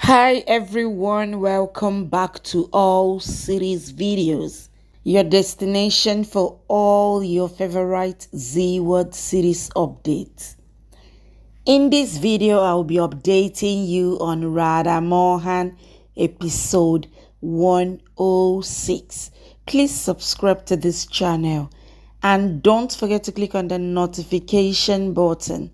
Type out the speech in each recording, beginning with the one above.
Hi everyone, welcome back to All Series Videos, your destination for all your favorite Z-Word series updates. In this video, I'll be updating you on Radha Mohan episode 106. Please subscribe to this channel and don't forget to click on the notification button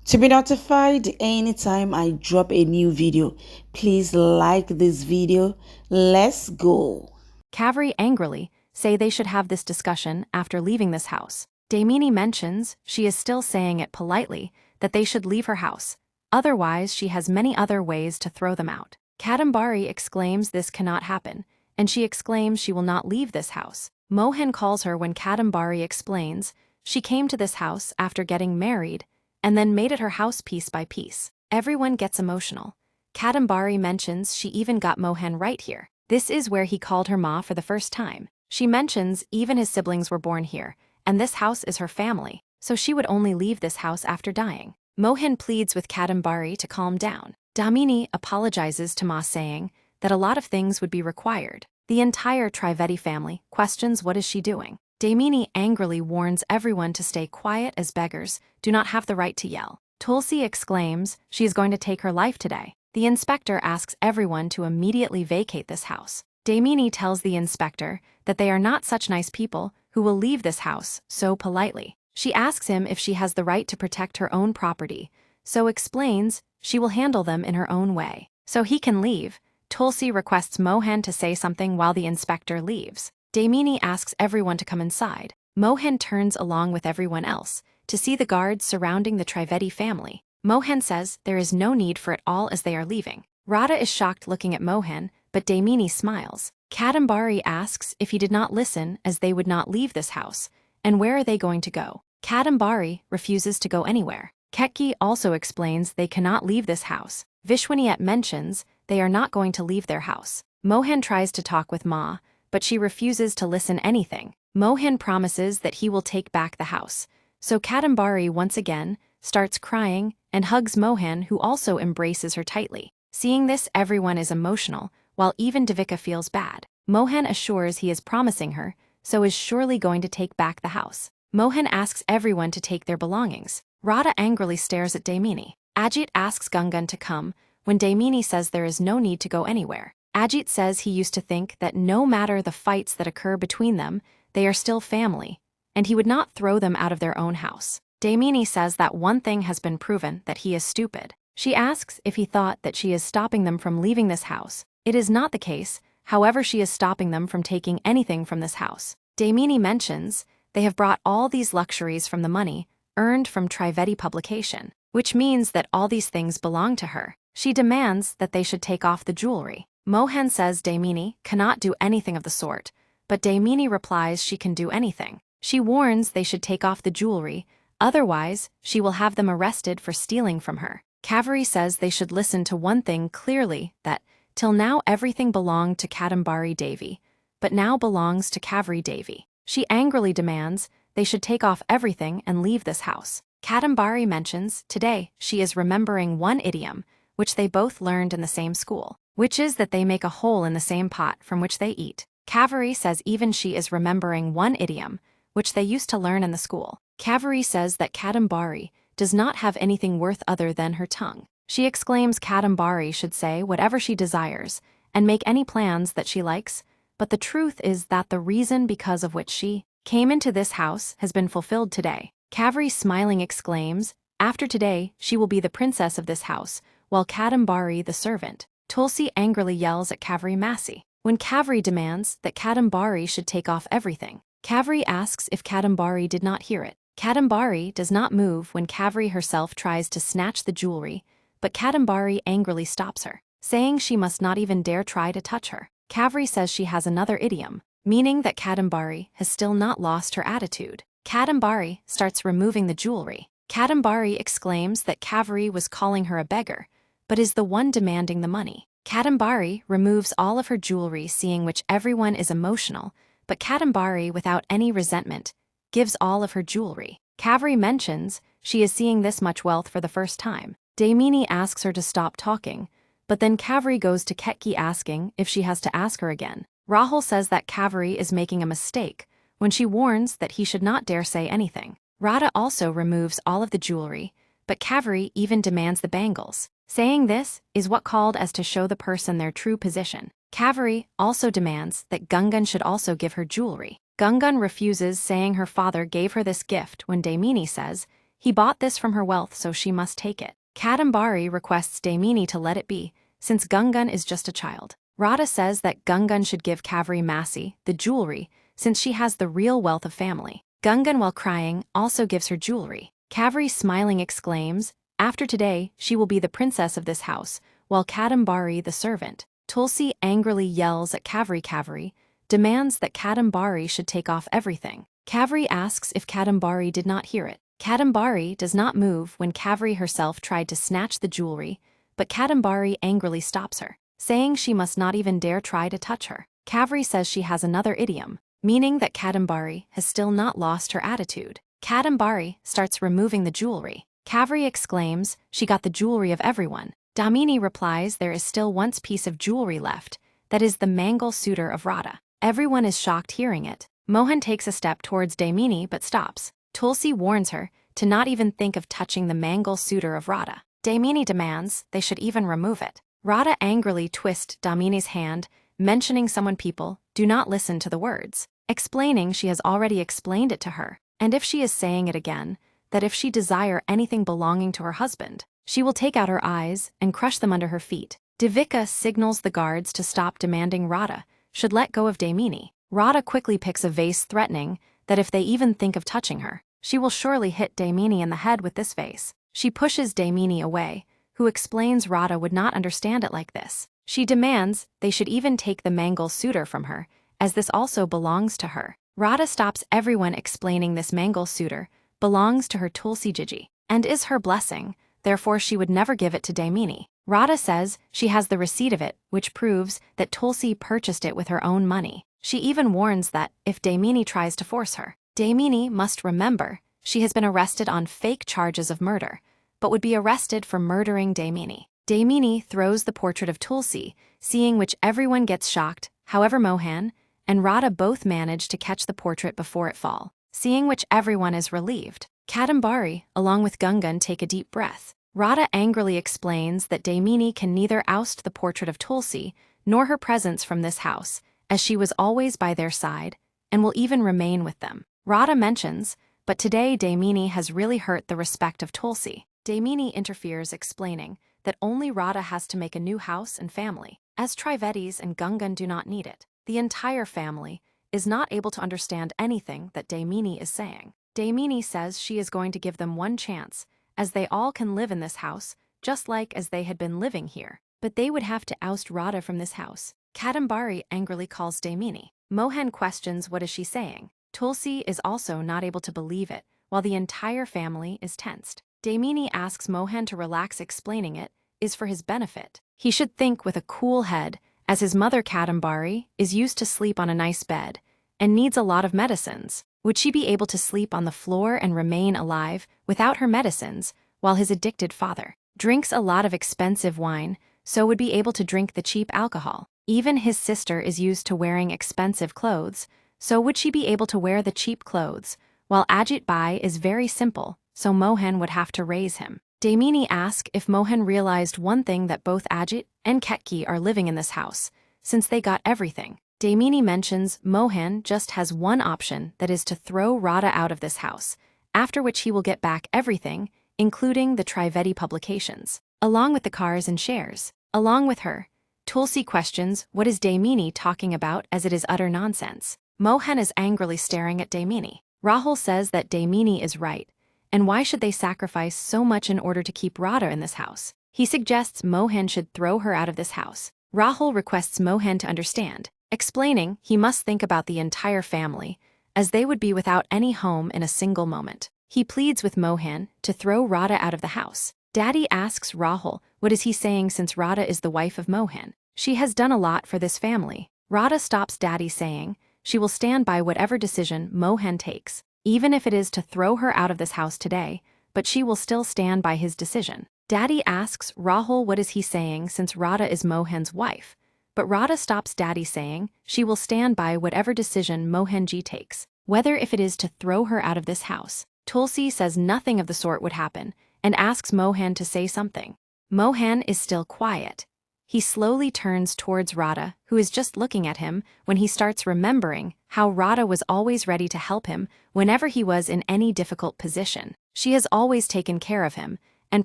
to be notified anytime I drop a new video. Please like this video. Let's go. Kavri angrily say they should have this discussion after leaving this house. Damini mentions she is still saying it politely that they should leave her house, otherwise she has many other ways to throw them out. Kadambari exclaims this cannot happen, and she exclaims she will not leave this house. Mohan calls her when Kadambari explains she came to this house after getting married and then made it her house piece by piece. Everyone gets emotional. Kadambari mentions she even got Mohan right here. This is where he called her Ma for the first time. She mentions even his siblings were born here, and this house is her family, so she would only leave this house after dying. Mohan pleads with Kadambari to calm down. Damini apologizes to Ma saying that a lot of things would be required. The entire Trivedi family questions what is she doing. Damini angrily warns everyone to stay quiet as beggars do not have the right to yell. Tulsi exclaims she is going to take her life today. The inspector asks everyone to immediately vacate this house. Damini tells the inspector that they are not such nice people who will leave this house so politely. She asks him if she has the right to protect her own property, so explains she will handle them in her own way. So he can leave. Tulsi requests Mohan to say something while the inspector leaves. Damini asks everyone to come inside. Mohan turns along with everyone else to see the guards surrounding the Trivedi family. Mohan says there is no need for it all as they are leaving. Radha is shocked looking at Mohan, but Damini smiles. Kadambari asks if he did not listen as they would not leave this house, and where are they going to go? Kadambari refuses to go anywhere. Ketki also explains they cannot leave this house. Vishwaniat mentions they are not going to leave their house. Mohan tries to talk with Ma, but she refuses to listen anything. Mohan promises that he will take back the house. So Kadambari once again starts crying and hugs Mohan, who also embraces her tightly. Seeing this, everyone is emotional, while even Devika feels bad. Mohan assures he is promising her, so is surely going to take back the house. Mohan asks everyone to take their belongings. Radha angrily stares at Damini. Ajit asks Gungan to come, when Damini says there is no need to go anywhere. Ajit says he used to think that no matter the fights that occur between them, they are still family, and he would not throw them out of their own house. Damini says that one thing has been proven, that he is stupid. She asks if he thought that she is stopping them from leaving this house. It is not the case, however she is stopping them from taking anything from this house. Damini mentions they have brought all these luxuries from the money earned from Trivedi publication, which means that all these things belong to her. She demands that they should take off the jewelry. Mohan says Damini cannot do anything of the sort, but Damini replies she can do anything. She warns they should take off the jewelry, otherwise she will have them arrested for stealing from her. Kaveri says they should listen to one thing clearly, that till now everything belonged to Kadambari Devi, but now belongs to Kaveri Devi. She angrily demands they should take off everything and leave this house. Kadambari mentions today she is remembering one idiom, which they both learned in the same school, which is that they make a hole in the same pot from which they eat. Kaveri says even she is remembering one idiom, which they used to learn in the school. Kaveri says that Kadambari does not have anything worth other than her tongue. She exclaims Kadambari should say whatever she desires and make any plans that she likes, but the truth is that the reason because of which she came into this house has been fulfilled today. Kaveri smiling exclaims, after today she will be the princess of this house, while Kadambari the servant. Tulsi angrily yells at Kaveri Masi. When Kaveri demands that Kadambari should take off everything, Kaveri asks if Kadambari did not hear it. Kadambari does not move when Kaveri herself tries to snatch the jewelry, but Kadambari angrily stops her, saying she must not even dare try to touch her. Kaveri says she has another idiom, meaning that Kadambari has still not lost her attitude. Kadambari starts removing the jewelry. Kadambari exclaims that Kaveri was calling her a beggar, but is the one demanding the money. Kadambari removes all of her jewelry, seeing which everyone is emotional, but Kadambari, without any resentment, gives all of her jewelry. Kaveri mentions she is seeing this much wealth for the first time. Damini asks her to stop talking, but then Kaveri goes to Ketki asking if she has to ask her again. Rahul says that Kaveri is making a mistake when she warns that he should not dare say anything. Radha also removes all of the jewelry, but Kaveri even demands the bangles. Saying this is what called as to show the person their true position. Kaveri also demands that Gungan should also give her jewelry. Gungan refuses, saying her father gave her this gift when Damini says he bought this from her wealth so she must take it. Kadambari requests Damini to let it be, since Gungan is just a child. Radha says that Gungan should give Kaveri Masi the jewelry since she has the real wealth of family. Gungan, while crying, also gives her jewelry. Kaveri, smiling, exclaims, "After today, she will be the princess of this house," while Kadambari, the servant. Tulsi angrily yells at Kaveri. Kaveri demands that Kadambari should take off everything. Kaveri asks if Kadambari did not hear it. Kadambari does not move when Kaveri herself tried to snatch the jewelry, but Kadambari angrily stops her, saying she must not even dare try to touch her. Kaveri says she has another idiom, meaning that Kadambari has still not lost her attitude. Kadambari starts removing the jewelry. Kaveri exclaims she got the jewelry of everyone. Damini replies there is still one piece of jewelry left, that is the Mangal Sutur of Radha. Everyone is shocked hearing it. Mohan takes a step towards Damini but stops. Tulsi warns her to not even think of touching the Mangal Sutur of Radha. Damini demands they should even remove it. Radha angrily twists Damini's hand, mentioning someone people do not listen to the words, explaining she has already explained it to her, and if she is saying it again, that if she desire anything belonging to her husband, she will take out her eyes and crush them under her feet. Devika signals the guards to stop, demanding Radha should let go of Damini. Radha quickly picks a vase, threatening that if they even think of touching her, she will surely hit Damini in the head with this vase. She pushes Damini away, who explains Radha would not understand it like this. She demands they should even take the Mangal Sutur from her, as this also belongs to her. Radha stops everyone, explaining this Mangal Sutur belongs to her Tulsi Jiji, and is her blessing, therefore she would never give it to Damini. Radha says she has the receipt of it, which proves that Tulsi purchased it with her own money. She even warns that if Damini tries to force her, Damini must remember she has been arrested on fake charges of murder, but would be arrested for murdering Damini. Damini throws the portrait of Tulsi, seeing which everyone gets shocked. However, Mohan and Radha both manage to catch the portrait before it fall, seeing which everyone is relieved. Kadambari, along with Gungan, take a deep breath. Radha angrily explains that Damini can neither oust the portrait of Tulsi nor her presence from this house, as she was always by their side and will even remain with them. Radha mentions, but today Damini has really hurt the respect of Tulsi. Damini interferes, explaining that only Radha has to make a new house and family, as Trivedis and Gungan do not need it. The entire family is not able to understand anything that Damini is saying. Damini says she is going to give them one chance, as they all can live in this house, just like as they had been living here, but they would have to oust Radha from this house. Kadambari angrily calls Damini. Mohan questions what is she saying. Tulsi is also not able to believe it, while the entire family is tensed. Damini asks Mohan to relax, explaining it is for his benefit. He should think with a cool head, as his mother Kadambari is used to sleep on a nice bed and needs a lot of medicines. Would she be able to sleep on the floor and remain alive without her medicines, while his addicted father drinks a lot of expensive wine, so would be able to drink the cheap alcohol? Even his sister is used to wearing expensive clothes, so would she be able to wear the cheap clothes, while Ajit Bai is very simple, so Mohan would have to raise him. Damini asks if Mohan realized one thing, that both Ajit and Ketki are living in this house, since they got everything. Damini mentions Mohan just has one option, that is to throw Radha out of this house, after which he will get back everything, including the Trivedi publications, along with the cars and shares. Along with her, Tulsi questions what is Damini talking about, as it is utter nonsense. Mohan is angrily staring at Damini. Rahul says that Damini is right, and why should they sacrifice so much in order to keep Radha in this house? He suggests Mohan should throw her out of this house. Rahul requests Mohan to understand, explaining he must think about the entire family, as they would be without any home in a single moment. He pleads with Mohan to throw Radha out of the house. Daddy asks Rahul what is he saying, since Radha is the wife of Mohan. She has done a lot for this family. Radha stops Daddy, saying she will stand by whatever decision Mohan takes, even if it is to throw her out of this house today, but she will still stand by his decision. Daddy asks Rahul what is he saying since Radha is Mohan's wife, but Radha stops Daddy saying she will stand by whatever decision Mohanji takes, whether if it is to throw her out of this house. Tulsi says nothing of the sort would happen and asks Mohan to say something. Mohan is still quiet. He slowly turns towards Radha, who is just looking at him, when he starts remembering how Radha was always ready to help him whenever he was in any difficult position. She has always taken care of him and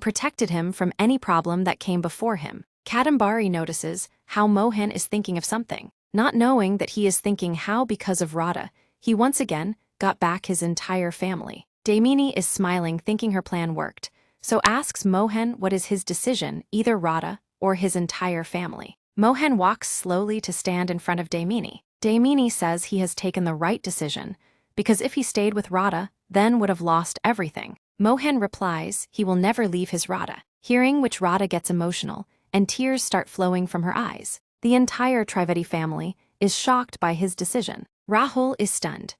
protected him from any problem that came before him. Kadambari notices how Mohan is thinking of something, not knowing that he is thinking how because of Radha, he once again got back his entire family. Damini is smiling thinking her plan worked, so asks Mohan what is his decision, either Radha or his entire family. Mohan walks slowly to stand in front of Damini. Damini says he has taken the right decision, because if he stayed with Radha, then would have lost everything. Mohan replies he will never leave his Radha, hearing which Radha gets emotional, and tears start flowing from her eyes. The entire Trivedi family is shocked by his decision. Rahul is stunned.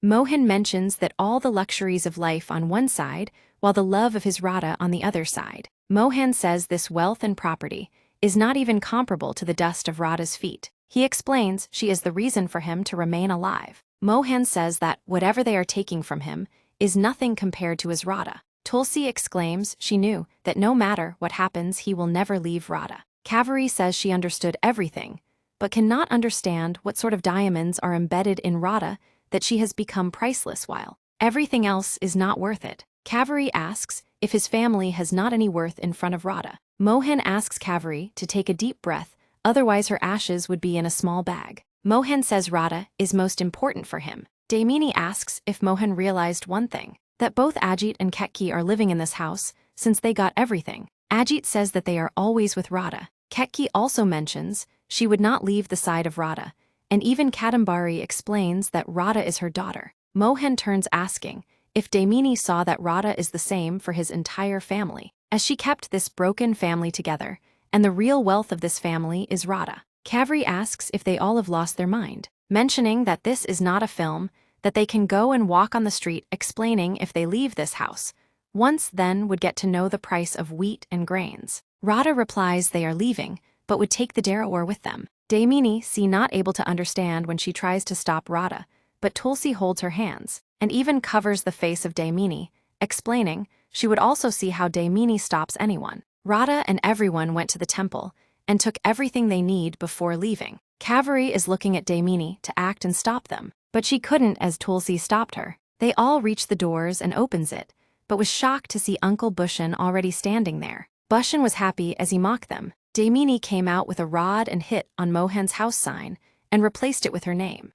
Mohan mentions that all the luxuries of life on one side, while the love of his Radha on the other side. Mohan says this wealth and property is not even comparable to the dust of Radha's feet. He explains she is the reason for him to remain alive. Mohan says that whatever they are taking from him is nothing compared to his Radha. Tulsi exclaims she knew that no matter what happens he will never leave Radha. Kaveri says she understood everything, but cannot understand what sort of diamonds are embedded in Radha that she has become priceless while everything else is not worth it. Kaveri asks if his family has not any worth in front of Radha. Mohan asks Kaveri to take a deep breath, otherwise her ashes would be in a small bag. Mohan says Radha is most important for him. Damini asks if Mohan realized one thing, that both Ajit and Ketki are living in this house since they got everything. Ajit says that they are always with Radha. Ketki also mentions she would not leave the side of Radha, and even Kadambari explains that Radha is her daughter. Mohan turns asking if Damini saw that Radha is the same for his entire family, as she kept this broken family together, and the real wealth of this family is Radha. Kaveri asks if they all have lost their mind, mentioning that this is not a film, that they can go and walk on the street explaining if they leave this house. Once then would get to know the price of wheat and grains. Radha replies they are leaving, but would take the Darawar with them. Damini see not able to understand when she tries to stop Radha, but Tulsi holds her hands, and even covers the face of Damini, explaining she would also see how Damini stops anyone. Radha and everyone went to the temple, and took everything they need before leaving. Kaveri is looking at Damini to act and stop them, but she couldn't as Tulsi stopped her. They all reach the doors and opens it, but was shocked to see Uncle Bhushan already standing there. Bhushan was happy as he mocked them. Damini came out with a rod and hit on Mohan's house sign, and replaced it with her name.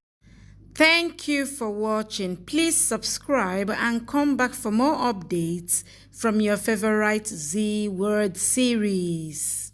Thank you for watching. Please subscribe and come back for more updates from your favorite Z Word series.